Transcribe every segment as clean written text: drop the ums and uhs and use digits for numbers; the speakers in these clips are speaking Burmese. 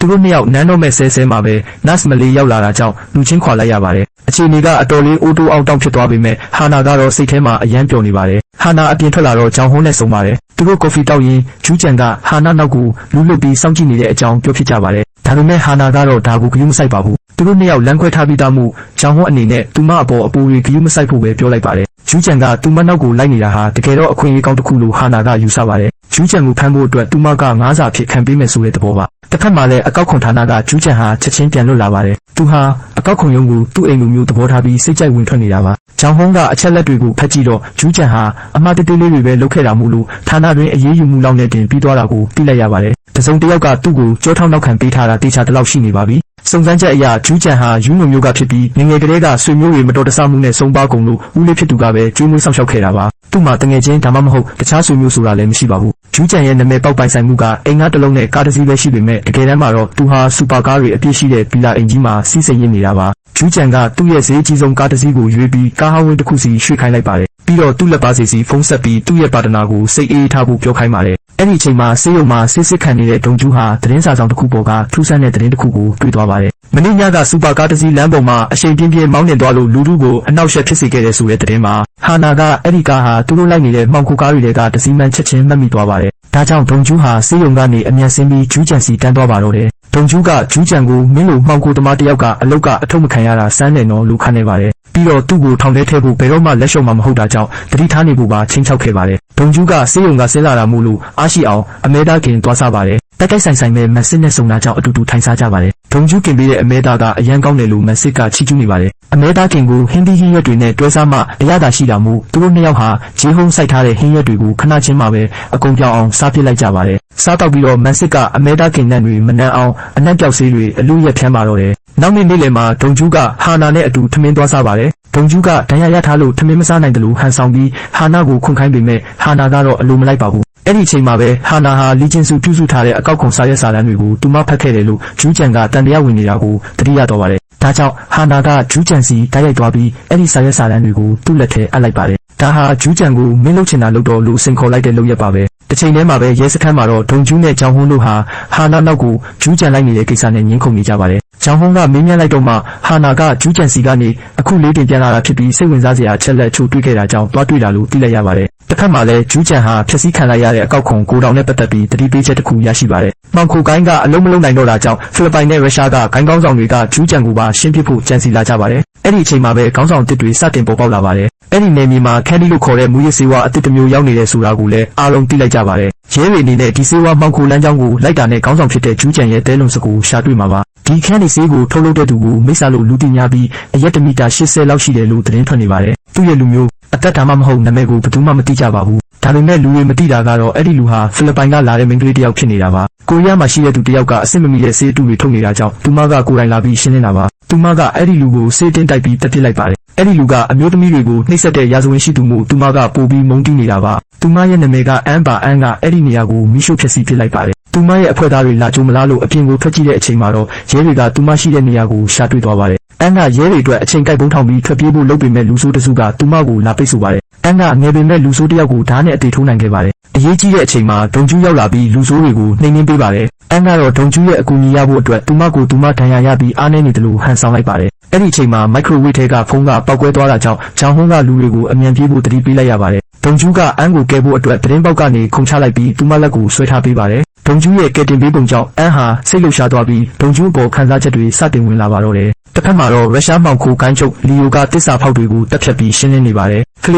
သူတို့နှစ်ယောက်နန်းတော်မဲ့ဆဲမှာပဲ nurse မလေးရောက်လာတာကြောင့်လူချင်းခွာလိုက်ရပါတယ်အခြေအနေကအတော်လေးအိုးတိုးအောင်တောင်းဖြစ်သွားပေမဲ့ဟာနာကတော့စိတ်ထဲမှာအယမ်းပျော်နေပါတယ်ဟာနာအပြင်ထွက်လာတော့ကြောင်ဟုံးနဲ့ဆုံပါတယ်သူတို့ကော်ဖီတောက်ရင်းဂျူးကျန်ကဟာနာနောက်ကိုလူလွတ်ပြီးစောင့်ကြည့်နေတဲ့အကြောင်းပြောဖြစ်ကြပါတယ်ဒါပေမဲ့ဟာနာကတော့ဒါကိုဂရုမစိုက်ပါဘူးသူတို့နှစ်ယောက်လမ်းခွဲထားပြီးသားမှုကြောင်ဟုံးအနေနဲ့သူမအပေါ်အပူတွေဂရုမစိုက်ဖို့ပဲပြောလိုက်ပါတယ်ဂျူးကျန်ကသူမနောက်ကိုလိုက်နေတာဟာတကယ်တော့အခွင့်အရေးကောင်းတစ်ခုလို့ဟာနာကယူဆပါတယ်ဂျူးကျန်ကိုဖမ်းဖို့အတွက်သူမကငါးစာဖြစ်ခံပေးမယ်ဆိုတဲ့သဘောပါတစ်ဖက်မှာလည်းအကောက်ခွန်ဌာနကဂျူးကျန်ဟာချက်ချင်းပြန်လွတ်လာပါတယ်သူဟာအကောက်ခွန်ရုံးကိုသူ့အိမ်လူမျိုးသဘောထားပြီးစိတ်ကြိုက်ဝင်ထွက်နေတာပါဂျောင်ဟုံးကအချက်လက်တွေကိုဖတ်ကြည့်တော့ဂျူးကျန်ဟာအမှားတေးသေးလေးတွေပဲလုပ်ခဲ့တာမို့လို့ဌာနတွင်အရေးယူမှုလောက်နဲ့တင်ပြီးသွားတာကိုသိလိုက်ရပါတယ်တစုံတစ်ယောက်ကသူ့ကိုကြောထောက်နောက်ခံပေးထားတာတေချာတလောက်ရှိနေပါပြီစုံစမ်းချက်အရဂျူးကျန်ဟာယူနုံမျိုးကဖြစ်ပြီးငငယ်ကလေးကဆွေမျိုးတွေမတော်တဆမှုနဲ့ဆုံးပါကုန်လို့ဦးလေးဖြစ်သူကပဲကျွေးမွေးဆောင်ရှောက်ခဲ့တာပါသူ့မှာတငယ်ချင်းဒါမှမဟုတ်တခြားဆွေမျိုးဆိုတာလည်းမရှိပါဘူးဂျူးကျန်ရဲ့နာမည်ပေါက်ပိုင်ဆိုင်မှုကအိမ်ငါးတစ်လုံးနဲ့ကားတစ်စီးပဲရှိပေမဲ့တကယ်တမ်းမှာတော့သူဟာစူပါကားတွေအပြည့်ရှိတဲ့ဗီလာအိမ်ကြီးမှာစီးစိမ်ရနေတာပါဂျူးကျန်ကသူ့ရဲ့ဈေးကြီးဆုံးကားတစ်စီးကိုရွေးပြီးကားဟောင်းဝင်းတစ်ခုစီရွှေ့ခိုင်းလိုက်ပါတယ်ပြီးတော့သူ့လက်ပါစီဖုန်းဆက်ပြီးသူ့ရဲ့ပါတနာကိုစိတ်အေးထားဖို့ပြောခိုင်းပါတယ်အဲ့ဒီအချိန်မှာဆေးရုံမှာစစ်ခံနေတဲ့ဒုံကျူးဟာသတင်းစာဆောင်တစ်ခုပေါ်ကထူးဆန်းတဲ့သတင်းတစ်ခုကိုတွေ့သွားပါတယ်မနေ့ညကစူပါကားတစ်စီးလမ်းပေါ်မှာအရှိန်ပြင်းပြင်းမောင်းနှင်သွားလို့လူထုကိုအနှောက်အယှက်ဖြစ်စေခဲ့တဲ့ဆိုတဲ့သတင်းမှာဟာနာကအဲ့ဒီကားဟာသူတို့လိုက်နေတဲ့မှောင်ခိုကားတွေကတစ်စီးမှန်ချက်ချင်းမှတ်မိသွားပါတယ်ဒါကြောင့်ဒုံကျူးဟာဆေးရုံကနေအမြန်ဆင်းပြီးဂျူးကျန်စီတန်းသွားပါတော့တယ်ဒုံကျူးကဂျူးကျန်ကိုမင်းလိုမှောင်ခိုသမားတစ်ယောက်ကအလုတ်ကအထုတ်မခံရတာစမ်းတယ်နော်လို့ခန့်နေပါတယ်ပြီးတော့သူ့ကိုထောင်ထဲထည့်ဖို့ဘယ်တော့မှလက်လျှော့မှာမဟုတ်တာကြောင့်တတိထားနေဖို့ပါချင်းချောက်ခဲ့ပါတယ်ဒုံကျူးကဆေးရုံကဆင်းလာတာမို့လို့အားရှိအောင်အမဲသားခင်သွားစားပါတယ်တက်တိုက်ဆိုင်မဲ့မက်စစ်နဲ့ဆုံတာကြောင့်အတူတူထိုင်စားကြပါတယ်ဒုံကျူးခင်ပေးတဲ့အမဲသားကအရန်ကောင်းတယ်လို့မက်စစ်ကချီးကျူးနေပါတယ်အမဲသားခင်ကိုဟင်းသီးဟင်းရွက်တွေနဲ့တွဲစားမှအရသာရှိတာမို့သူတို့နှစ်ယောက်ဟာဂျေးဟုံးစိုက်ထားတဲ့ဟင်းရွက်တွေကိုခဏချင်းမှပဲအကုန်ပြောင်းအောင်စားပစ်လိုက်ကြပါတယ်စားတော့ပြီးတော့မက်စစ်ကအမဲသားခင်နဲ့တွေမနှမ်းအောင်အနက်ပြောက်ဆေးတွေအလူရက်ဖြန်းပါတော့တယ်နောက်နေ့လယ်မှာဒုံကျူးကဟာနာနဲ့အတူထမင်းသွားစားပါတယ်ဒုံကျူးကဒဏ်ရာရထားလို့ထမင်းမစားနိုင်တယ်လို့ဟန်ဆောင်ပြီးဟာနာကိုခွန်ခိုင်းပေမဲ့ဟာနာကတော့အလိုမလိုက်ပါဘူးအဲ့ဒီအချိန်မှာပဲဟာနာဟာလီဂျင်စုပြုစုထားတဲ့အကောက်ခွန်စာရွက်စာတမ်းတွေကိုသူမဖတ်ခဲ့တယ်လို့ဂျူးကျန်ကတန်တရားဝင်နေတာကိုသတိရတော့ပါတယ်ဒါကြောင့်ဟာနာကဂျူးကျန်စီတိုက်ရိုက်သွားပြီးအဲ့ဒီစာရွက်စာတမ်းတွေကိုသူ့လက်ထဲအပ်လိုက်ပါတယ်ဒါဟာဂျူးကျန်ကိုမင်းလုပ်ချင်တာလုပ်တော့လို့စင်ခေါ်လိုက်တဲ့လုပ်ရက်ပါပဲတစ်ချိန်တည်းမှာပဲရဲစခန်းမှာတော့ဒုံကျူးနဲ့ဂျောင်ဟုံးတို့ဟာဟာနာနောက်ကိုဂျူးကျန်လိုက်နေတဲ့ကိစ္စနဲ့ငင်းခုန်နေကြပါတယ်ဂျောင်ဟုံးကမင်းမြန်းလိုက်တော့မှဟာနာကဂျူးကျန်စီကနေအခုလေးတင်ပြန်လာတာဖြစ်ပြီးစိတ်ဝင်စားစရာအချက်လက်ချို့တွေ့ခဲ့တာကြောင့်တွားတွေ့တာလို့သိလိုက်ရပါတယ်တစ်ဖက်မှာလည်းဂျူးကျန်ဟာဖျက်ဆီးခံလိုက်ရတဲ့အကောက်ခွန်ကိုတောင်နဲ့ပတ်သက်ပြီးတတိပေးချက်တစ်ခုရရှိပါတယ်မှောင်ခိုကိုင်းကအလုံးမလုံးနိုင်တော့တာကြောင့်ဖိလစ်ပိုင်နဲ့ရုရှားကဂိုင်းကောင်းဆောင်တွေကဂျူးကျန်ကိုပါရှင်းပစ်ဖို့ကြံစည်လာကြပါတယ်အဲ့ဒီအချိန်မှာပဲခေါင်းဆောင်တစ်တွေစတင်ပေါ်ပေါက်လာပါတယ်အဲ့ဒီနယ်မြေမှာခန်းဒီလို့ခေါ်တဲ့မူရစ်ဆေးဝါးအသစ်တစ်မျိုးရောက်နေတဲ့ဆိုတာကိုလည်းအားလုံးသိလိုက်ကြပါတယ်ရဲတွေအနေနဲ့ဒီဆေးဝါးမှောင်ခိုလမ်းကြောင်းကိုလိုက်တာနဲ့ခေါင်းဆောင်ဖြစ်တဲ့ဂျူးကျန်ရဲ့တဲလုံစကူရှာတွေ့မှာပါဒီခန်းဒီဆေးကိုထုတ်လုပ်တဲ့သူကိုမိတ်ဆာလို့လူသိများပြီးအရက်တမီတာ80လောက်ရှိတယ်လို့သတင်းထွက်နေပါတယ်သူ့ရဲ့လူမျိုးအသက်ဒါမှမဟုတ်နာမည်ကိုဘယ်သူမှမသိကြပါဘူးဒါပေမဲ့လူတွေမသိတာကတော့အဲ့ဒီလူဟာဖိလစ်ပိုင်ကလာတဲ့မိန်းကလေးတစ်ယောက်ဖြစ်နေတာပါကိုရီးယားမှာရှိတဲ့သူတစ်ယောက်ကအဆင်မမီတဲ့ဆေးအတုတွေထုတ်နေတာကြောင့်သူမကကိုယ်တိုင်လာပြီးရှင်းနေတာပါသူမကအဲ့ဒီလူကိုဆေးတင်းတိုက်ပြီးတက်ပစ်လိုက်ပါတယ်အဲ့ဒီလူကအမျိုးသမီးတွေကိုနှိပ်စက်တဲ့ရာဇဝင်ရှိသူမို့သူမကပိုပြီးမုန်းတီးနေတာပါသူမရဲ့နာမည်ကအန်ပါအန်ကအဲ့ဒီနေရာကိုမိရှုဖျက်ဆီးပစ်လိုက်ပါတယ်သူမရဲ့အဖွဲ့သားတွေလာကြိုမလားလို့အပြင်ကိုထွက်ကြည့်တဲ့အချိန်မှာတော့ရဲတွေကသူမရှိတဲ့နေရာကိုရှာတွေ့သွားပါတယ်အန်ကရဲတွေအတွက်အချိန်ကိုက်ပုံးထောင်ပြီးထွက်ပြေးဖို့လုပ်ပေမဲ့လူဆိုးတစုကသူမကိုလာပိတ်ဆို့ပါတယ်အန်ကငယ်ပေမဲ့လူဆိုးတစ်ယောက်ကိုဓာတ်နဲ့အသေးထိုးနိုင်ခဲ့ပါတယ်အရေးကြီးတဲ့အချိန်မှာဒုံကျူးရောက်လာပြီးလူဆိုးတွေကိုနှိမ်နှင်းပေးပါတယ်အန်ကတော့ဒုံကျူးရဲ့အကူအညီရဖို့အတွက်သူမကိုဒဏ်ရာရပြီးအားနည်းနေတယ်လို့ဟန်ဆောင်လိုက်ပါတယ်အဲ့ဒီအချိန်မှာမိုက်ခရိုဝေ့ထဲကဖုန်းကပောက်ကွဲသွားတာကြောင့်ဂျောင်ဟုံးကလူတွေကိုအမြန်ပြေးဖို့တတိပေးလိုက်ရပါတယ်ဒုံကျူးကအန်ကိုကဲဖို့အတွက်သတင်းပေါက်ကနေခုန်ချလိုက်ပြီးသူမလက်ကိုဆွဲထားပေးပါတယ်ဒုံကျူးရဲ့ကဲတင်ပေးပုံကြောင့်အန်ဟာစိတ်လှုပ်ရှားသွားပြီးဒုံကျူးအပေါ်ခံစားချက်တွေစတင်ဝင်လာပါတော့တယ်တစ်ဖက်မှာတော့ရုရှားမှောင်ခိုကိုင်းချုပ်လီယိုကတစ္ဆာဖောက်တွေကိုတက်ဖြတ်ပြီးရှင်းလင်းနေပါတယ်ကလေ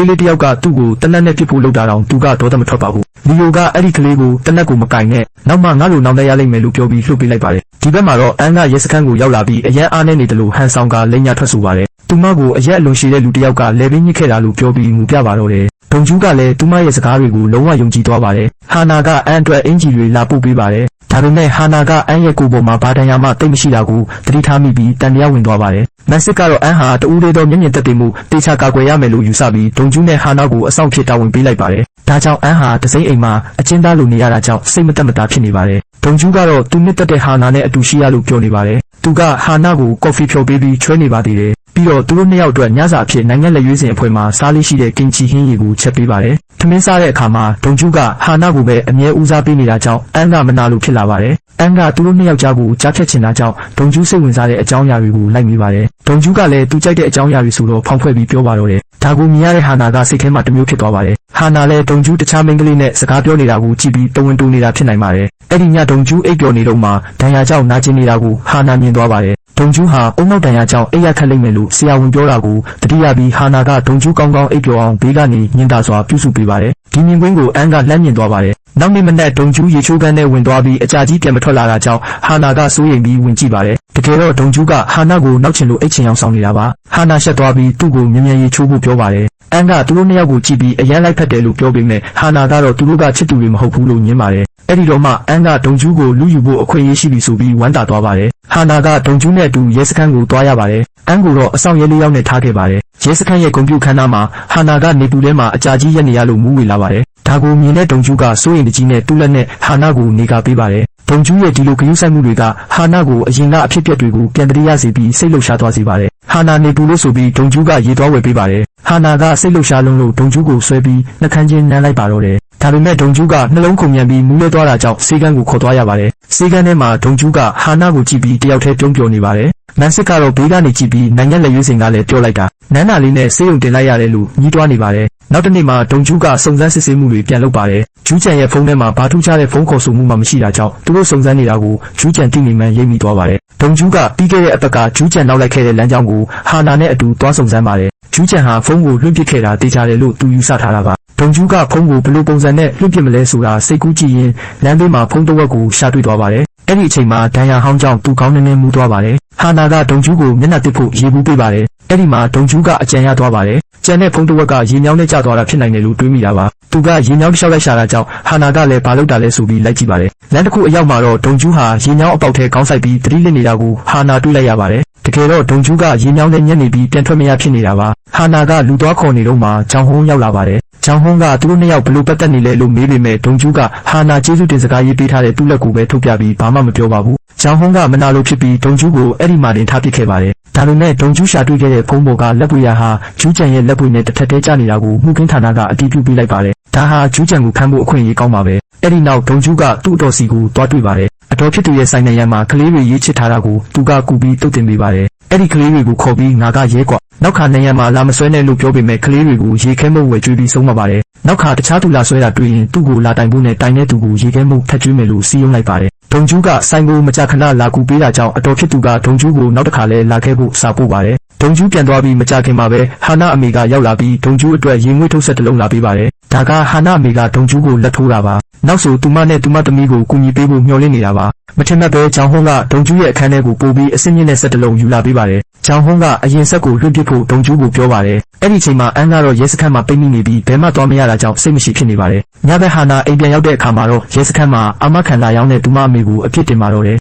းလေးတစ်ယောက်ကသူ့ကိုတနက်နဲ့ပစ်ဖို့လုပ်တာတောင်သူကဒေါသမထွက်ပါဘူးလီယိုကအဲ့ဒီကလေးကိုတနက်ကိုမကင်နဲ့နောက်မှငါ့လိုနောက်တက်ရလိမ့်မယ်လို့ပြောပြီးလှုပ်ပေးလိုက်ပါတယ်ဒီဘက်မှာတော့အန်ကရဲစခန်းကိုရောက်လာပြီးအရန်အားနေနေတယ်လို့ဟန်ဆောင်ကလိန်ညာထွက်ဆိုပါတယ်သူမကိုအရက်အလွန်ရှည်တဲ့လူတစ်ယောက်ကလဲပင်းညစ်ခဲ့တာလို့ပြောပြီးငူပြပါတော့တယ်ဒုံကျူးကလည်းသူမရဲ့စကားတွေကိုလုံးဝယုံကြည်သွားပါတယ်ဟာနာကအန်အတွက်အင်ဂျီတွေလာပို့ပေးပါတယ်ဒါပေမဲ့ဟာနာကအန်ရဲ့ကိုယ်ပေါ်မှာဘာတန်ရာမှတိတ်မရှိတာကိုသတိထားမိပြီးတန်တရားဝင်သွားပါတယ်မက်စစ်ကတော့အန်ဟာတူးသေးသောမျက်မြင်သက်သေမှုတေချာကာကွယ်ရမယ်လို့ယူဆပြီးဒုံကျူးနဲ့ဟာနာကိုအဆောင်ဖြစ်တာဝန်ပေးလိုက်ပါတယ်ဒါကြောင့်အန်ဟာတစိမ့်အိမ်မှာအကျဉ်းသားလိုနေရတာကြောင့်စိတ်မသက်မသာဖြစ်နေပါတယ်ဒုံကျူးကတော့သူနှစ်သက်တဲ့ဟာနာနဲ့အတူရှိရလို့ပြောနေပါတယ်သူကဟာနာကိုကော်ဖီဖြော်ပေးပြီးချွဲနေပါသေးတယ် ပြီးတော့သူတို့နှစ်ယောက်အတွက်ညစာအဖြစ်နိုင်ငံလက်ရွေးစင်အဖွဲမှာစားလေးရှိတဲ့ကင်ချီဟင်းရည်ကိုချက်ပေးပါတယ်။ထမင်းစားတဲ့အခါမှာဒုံကျူးကဟာနာကိုပဲအမြဲဦးစားပေးနေတာကြောင့်အန်ကမနာလို့ဖြစ်လာပါတယ်။အန်ကသူတို့နှစ်ယောက်ကြားကိုကြားဖြတ်ချင်တာကြောင့်ဒုံကျူးစိတ်ဝင်စားတဲ့အကြောင်းအရာတွေကိုလိုက်မိပါတယ်။ဒုံကျူးကလည်းသူကြိုက်တဲ့အကြောင်းအရာတွေဆိုတော့ဖောင်ဖွဲ့ပြီးပြောပါတော့တယ်။ဒါကိုမြင်ရတဲ့ဟာနာကစိတ်ထဲမှာတမျိုးဖြစ်သွားပါတယ်။ဟာနာလည်းဒုံကျူးတခြားမိန်းကလေးနဲ့စကားပြောနေတာကိုကြည့်ပြီးတဝင်းတူနေတာဖြစ်နိုင်ပါတယ်။အဲ့ဒီညဒုံကျူးအိပ်ပျော်နေတော့မှဒဏ်ရာကြောင့်နာကျင်နေတာကိုဟာနာမြင်သွားပါတယ်။ဒုံကျူးဟာအုံနောက်တန်ရာကြောင့်အိပ်ရခက်လိမ့်မယ်လို့ဆရာဝန်ပြောတာကိုတတိယပြီးဟာနာကဒုံကျူးကောင်းကောင်းအိပ်ပျော်အောင်ဘေးကနေညင်တာစွာပြုစုပေးပါတယ်။ဒီမြင်ကွင်းကိုအန်ကလှမ်းမြင်သွားပါတယ်။နောက်နေ့မနက်ဒုံကျူးရေချိုးကန်းနဲ့ဝင်သွားပြီးအကြာကြီးပြန်မထွက်လာတာကြောင့်ဟာနာကစိုးရိမ်ပြီးဝင်ကြည့်ပါတယ်။တကယ်တော့ဒုံကျူးကဟာနာကိုနောက်ချင်လို့အိတ်ချင်အောင်ဆောင်နေတာပါ။ဟာနာရှက်သွားပြီးသူ့ကိုမြ မြန်ရေချိုးဖို့ပြောပါတယ်။အန်ကသူတို့နှစ်ယောက်ကိုကြည့်ပြီးအရန်လိုက်ဖက်တယ်လို့ပြောပေမဲ့ဟာနာကတော့သူတို့ကချစ်သူတွေမဟုတ်ဘူးလို့ညင်းပါတယ်။အဲ့ဒီတော့မှအန်ကဒုံကျူးကိုလူယူဖို့အခွင့်အရေးရှိပြီဆိုပြီးဝမ်းသာသွားပါတယ်။ဟာနာကဒုံကျူးနဲ့အတူရဲစခန်းကိုသွားရပါတယ်။အန်ကိုတော့အဆောင်ရဲလေးယောက်နဲ့ထားခဲ့ပါတယ်။ရဲစခန်းရဲ့ဂုဏ်ပြုခန်းနားမှာဟာနာကနေပူထဲမှာအကြာကြီးရက်နေရလို့မူးဝေလာပါတယ်။ဒါကိုမြင်တဲ့ဒုံကျူးကစိုးရိမ်တကြီးနဲ့တူးလက်နဲ့ဟာနာကိုနေကာပေးပါတယ်။ဒုံကျူးရဲ့ဒီလိုဂရုစိုက်မှုတွေကဟာနာကိုအရင်ကအဖြစ်အပျက်တွေကိုပြန်တရိရစေပြီးစိတ်လှုပ်ရှားသွားစေပါတယ်။ဟာနာနေပူလို့ဆိုပြီးဒုံကျူးကရေသွားဝယ်ပေးပါတယ်။ဟာနာကစိတ်လှုပ်ရှားလုံးလို့ဒုံကျူးကိုဆွဲပြီးနှကန်းချင်းနမ်းလိုက်ပါတော့တယ်။ဒါပေမဲ့ဒုံကျူးကနှလုံးခုန်မြန်ပြီးမူးလဲသွားတာကြောင့်ဆေးကန်းကိုခေါ်သွားရပါတယ်။ဆေးကန်းထဲမှာဒုံကျူးကဟာနာကိုကြည့်ပြီးတယောက်တည်းပြုံးပျော်နေပါတယ်။မန်စစ်ကတော့ဘေးကနေကြည့်ပြီးနိုင်ငံလက်ရွေးစင်ကလည်းပြောလိုက်တာနန်းနာလေးနဲ့ဆေးရုံတင်လိုက်ရတယ်လို့ညှိတွားနေပါတယ်။နောက်တစ်နေ့မှာဒုံကျူးကစုံစမ်းစစ်ဆေးမှုတွေပြန်လုပ်ပါတယ်။ဂျူးကျန်ရဲ့ဖုန်းထဲမှာဘာထူးခြားတဲ့ဖုန်းခေါ်ဆိုမှုမှမရှိတာကြောင့်သူတို့စုံစမ်းနေတာကိုဂျူးကျန်တိနေမှန်ရိပ်မိသွားပါတယ်။ဒုံကျူးကပြီးခဲ့တဲ့အပတ်ကဂျူးကျန်နောက်လိုက်ခဲ့တဲ့လမ်းကြောင်းကိုဟာနာနဲ့အတူသွားစုံစမ်းပါတယ်။ဂျူးကျန်ဟာဖုန်းကိုလွှင့်ပစ်ခဲ့တာသိကြတယ်လို့သူယူဆထားတာပါ။ဒုံကျူးကဖုန်းကိုဘယ်လိုပုံစံနဲ့လွှင့်ပစ်မလဲဆိုတာစိတ်ကူးကြည့်ရင်လမ်းဘေးမှာဖုန်းတစ်ဝက်ကိုရှာတွေ့သွားပါတယ်။အဲ့ဒီအချိန်မှာဒဏ်ရာဟောင်းကြောင့်သူခေါင်းနဲ့မူးသွားပါတယ်။ဟာနာကဒုံကျူးကိုမျက်နှာတစ်ဖို့ရေဘူးပေးပါတယ်။အဲ့ဒီမှာဒုံကျူးကအကြံရသွားပါတယ်။ကျန်တဲ့ဖုန်းတစ်ဝက်ကရေမြောင်းနဲ့ကျသွားတာဖြစ်နိုင်တယ်လို့တွေးမိတာပါ။သူကရေမြောင်းတစ်လျှောက်လိုက်ရှာတာကြောင့်ဟာနာကလည်းဘာလုပ်တာလဲဆိုပြီးလိုက်ကြည့်ပါတယ်။လမ်းတစ်ခုအရောက်မှာတော့ဒုံကျူးဟာရေမြောင်းအပေါက်ထဲခေါင်းဆိုင်ပြီးသတိလစ်နေတာကိုဟာနာတွေ့လိုက်ရပါတယ်။တကယ်တော့ဒုံကျူးကရေမြောင်းနဲ့ညက်နေပြီးပြန်ထွက်မရဖြစ်နေတာပါ။ဟာနာကလူသွားခေါ်နေတော့မှဂျောင်ဟုံးရောက်လာပါတယ်။ဂျောင်ဟုံးကသူတို့နှစ်ယောက်ဘလို့ပတ်သက်နေလဲလို့မေးပေမဲ့ဒုံကျူးကဟာနာကျေးဇူးတင်စကားရေးပေးထားတဲ့သူ့လက်ကိုပဲထုတ်ပြပြီးဘာမှမပြောပါဘူး။ဂျောင်ဟုံးကမနာလို့ဖြစ်ပြီးဒုံကျူးကိုအဲ့ဒီမှာတင်ထားပစ်ခဲ့ပါတယ်။ဒါပေမဲ့ဒုံကျူးရှာတွေ့ခဲ့တဲ့ဖုန်းပေါ်ကလက်ပွေရဟာဂျူးကျန်ရဲ့လက်ပွေနဲ့တစ်ထက်တည်းကျနေတာကိုမှုခင်းဌာနကအတည်ပြုပေးလိုက်ပါတယ်။ဒါဟာဂျူးကျန်ကိုဖမ်းဖို့အခွင့်အရေးကောင်းပါပဲ။အဲ့ဒီနောက်ဒုံကျူးကသူ့အတော်စီကိုတွားတွေ့ပါတယ်။အတော်ဖြစ်သူရဲ့ဆိုင်နေရမှာကလေးတွေရေးချစ်ထားတာကိုသူကကူပြီးတုတ်တင်ပေးပါတယ်။အဲ့ဒီကလေးတွေကိုခေါ်ပြီးငါကရဲကွာနောက်ခါနေရမှာလာမဆွဲနဲ့လို့ပြောပေမဲ့ကလေးတွေကိုရေခဲမုတ်ဝယ်ကျွေးပြီးဆုံးမပါတယ်နောက်ခါတခြားသူလာဆွဲတာတွေ့ရင်သူ့ကိုလာတိုင်ဖို့နဲ့တိုင်တဲ့သူကိုရေခဲမုတ်ထပ်ကျွေးမယ်လို့စီးရုံးလိုက်ပါတယ်ဒုံကျူးကဆိုင်ကိုမကြခဏလာကူပေးတာကြောင့်အတော်ဖြစ်သူကဒုံကျူးကိုနောက်တစ်ခါလဲလာခဲ့ဖို့စာပို့ပါတယ်ဒုံကျူးပြန်သွားပြီးမကြခင်မှာပဲဟာနာအမေကရောက်လာပြီးဒုံကျူးအတွက်ရေငွေ့ထုတ်ဆက်တစ်လုံးလာပေးပါတယ်ဒါကဟာနာအမေကဒုံကျူးကိုလက်ထိုးတာပါနောက်ဆိုသူမနဲ့သူမသမီးကိုကူညီပေးဖို့မျှော်လင့်နေတာပါမထင်မှတ်ပဲဂျောင်ဟုံးကဒုံကျူးရဲ့အခန်းထဲကိုပို့ပြီးအစင်းမြင့်တဲ့ဆက်တစ်လုံးယူလာပေးပါတယ်ဂျောင်ဟုံးကအရင်ဆက်ကိုလွှင့်ပစ်ဖို့ဒုံကျူးကိုပြောပါတယ်အဲ့ဒီချိန်မှာအန်ကတော့ရဲစခန်းမှာပိတ်မိနေပြီးဘယ်မှသွားမရတာကြောင့်စိတ်မရှိဖြစ်နေပါတယ်ညဘက်ဟာနာအိမ်ပြန်ရောက်တဲ့အခါမှာတော့ရဲစခန်းမှာအာမခံလာရောက်တဲ့သူမအမေကိုအပြစ်တင်ပါတော့တယ်